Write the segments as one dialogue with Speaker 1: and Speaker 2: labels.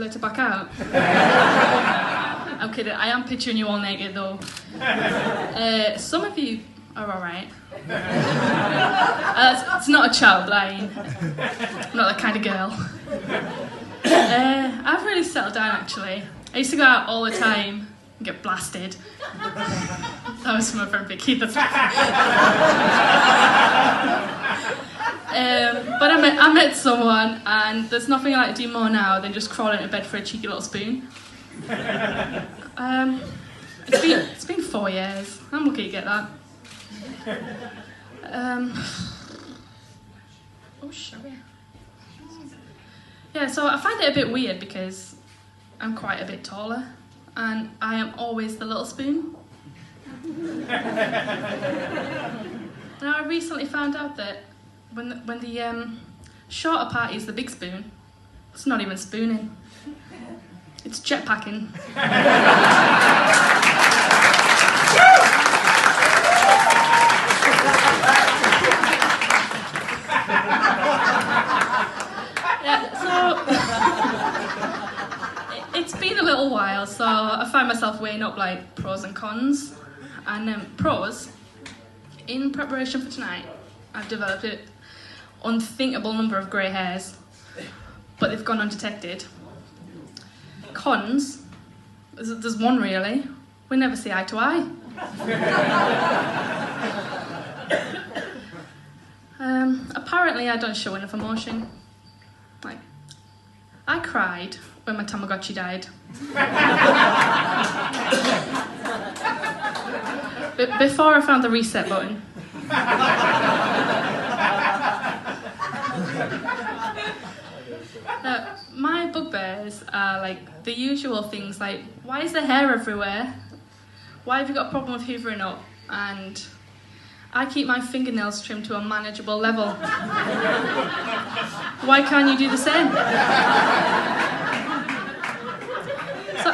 Speaker 1: decide to back out. I'm kidding, I am picturing you all naked though. Some of you are alright. It's not a child line. I'm not that kind of girl. I've really settled down actually. I used to go out all the time and get blasted. That was from my friend Vicky. But I met someone, and there's nothing I like to do more now than just crawl into bed for a cheeky little spoon. It's been 4 years. I'm lucky to get that. Oh, sorry. Yeah, so I find it a bit weird because I'm quite a bit taller, and I am always the little spoon. Now I recently found out that when the shorter party is the big spoon, it's not even spooning. It's jetpacking. It's been a little while, so I find myself weighing up like pros and cons. And pros, in preparation for tonight, I've developed an unthinkable number of grey hairs, but they've gone undetected. Cons, there's one really. We never see eye to eye. Apparently I don't show enough emotion. Like, I cried when my Tamagotchi died. Before I found the reset button. My bugbears are like the usual things like, why is there hair everywhere? Why have you got a problem with hoovering up? And I keep my fingernails trimmed to a manageable level. Why can't you do the same? So,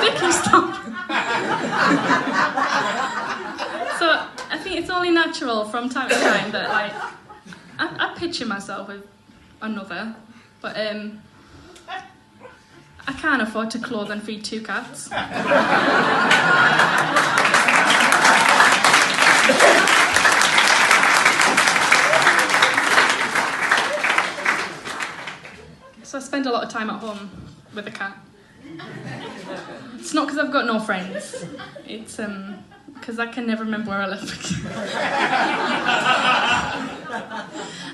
Speaker 1: Vicky, stop. So I think it's only natural from time to time that like I picture myself with another, but I can't afford to clothe and feed 2 cats. So I spend a lot of time at home with a cat. It's not because I've got no friends. It's because I can never remember where I left my keys.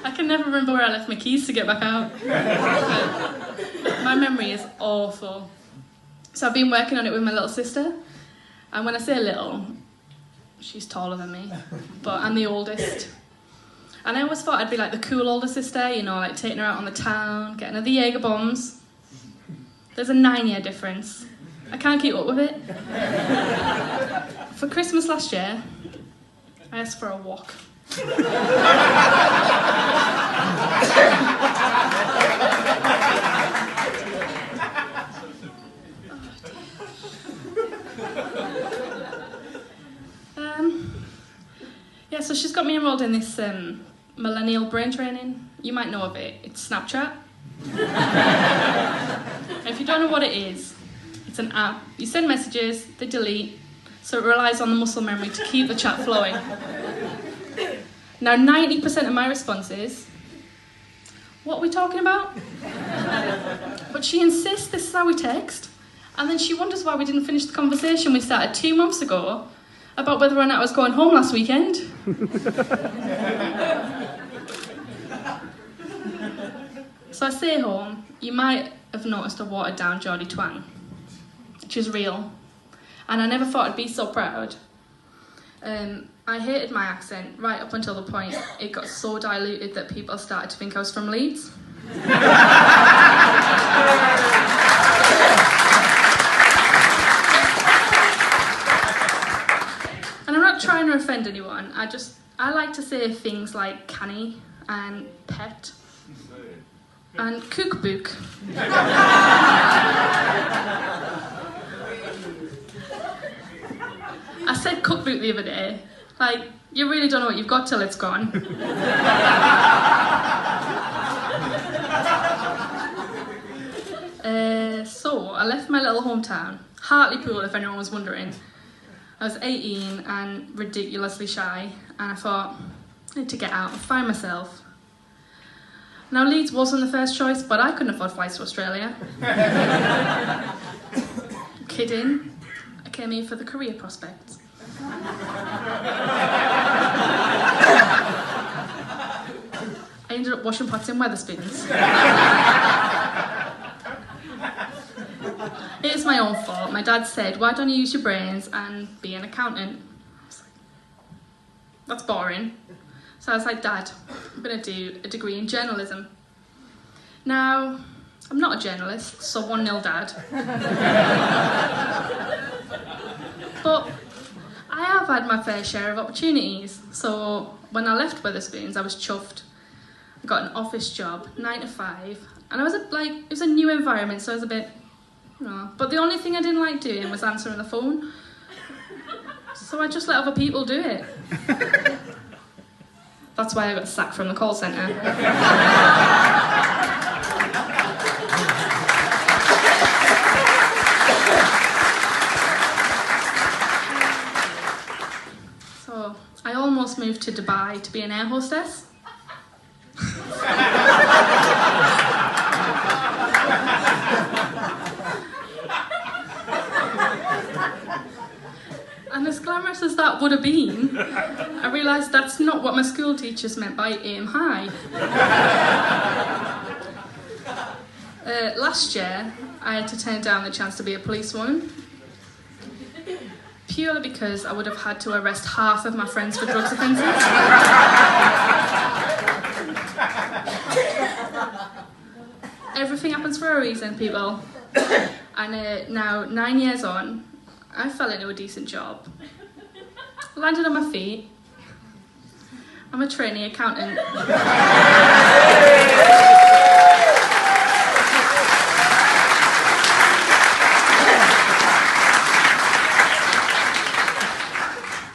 Speaker 1: I can never remember where I left my keys to get back out. My memory is awful. So I've been working on it with my little sister. And when I say little, she's taller than me, but I'm the oldest. And I always thought I'd be like the cool older sister, you know, like taking her out on the town, getting her the Jaeger bombs. There's a 9-year difference. I can't keep up with it. For Christmas last year, I asked for a walk. Yeah, so she's got me enrolled in this millennial brain training. You might know of it. It's Snapchat. If you don't know what it is, it's an app. You send messages, they delete, so it relies on the muscle memory to keep the chat flowing. Now, 90% of my responses, what are we talking about? But she insists this is how we text, and then she wonders why we didn't finish the conversation we started 2 months ago about whether or not I was going home last weekend. So I say home, you might have noticed a watered down Geordie twang, which is real. And I never thought I'd be so proud. I hated my accent right up until the point it got so diluted that people started to think I was from Leeds. And I'm not trying to offend anyone, I like to say things like canny and pet and cookbook. I said cookbook the other day. Like, you really don't know what you've got till it's gone. So I left my little hometown, Hartlepool if anyone was wondering. I was 18 and ridiculously shy, and I thought, I need to get out and find myself. Now Leeds wasn't the first choice, but I couldn't afford flights to Australia. Kidding, I came here for the career prospects. I ended up washing pots in Wetherspoons. It is my own fault. My dad said, why don't you use your brains and be an accountant? I was like, that's boring. So I was like, Dad, I'm going to do a degree in journalism. Now, I'm not a journalist, so 1-0 Dad. But I have had my fair share of opportunities. So when I left Wetherspoons, I was chuffed. I got an office job, 9 to 5, and I was it was a new environment, so I was a bit, But the only thing I didn't like doing was answering the phone. So I just let other people do it. That's why I got sacked from the call centre. So I almost moved to Dubai to be an air hostess. And as glamorous as that would have been, I realised that's not what my school teachers meant by aim high. Last year, I had to turn down the chance to be a policewoman, purely because I would have had to arrest half of my friends for drugs offences. Everything happens for a reason, people. And now, 9 years on, I fell into a decent job. Landed on my feet. I'm a trainee accountant.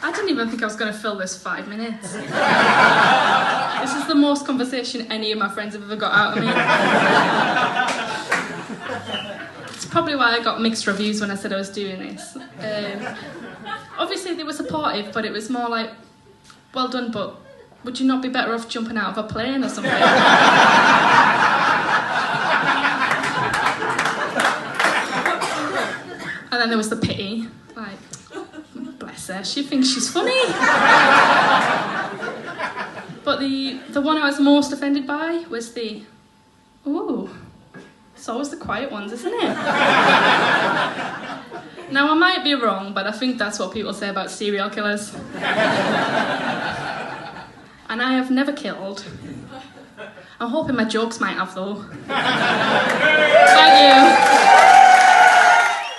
Speaker 1: I didn't even think I was going to fill this 5 minutes. This is the most conversation any of my friends have ever got out of me. It's probably why I got mixed reviews when I said I was doing this. Obviously they were supportive, but it was more like, well done, but would you not be better off jumping out of a plane or something? And then there was the pity, like, bless her, she thinks she's funny. But the one I was most offended by was the, ooh, it's always the quiet ones, isn't it? Now, I might be wrong, but I think that's what people say about serial killers. And I have never killed. I'm hoping my jokes might have, though. Thank you.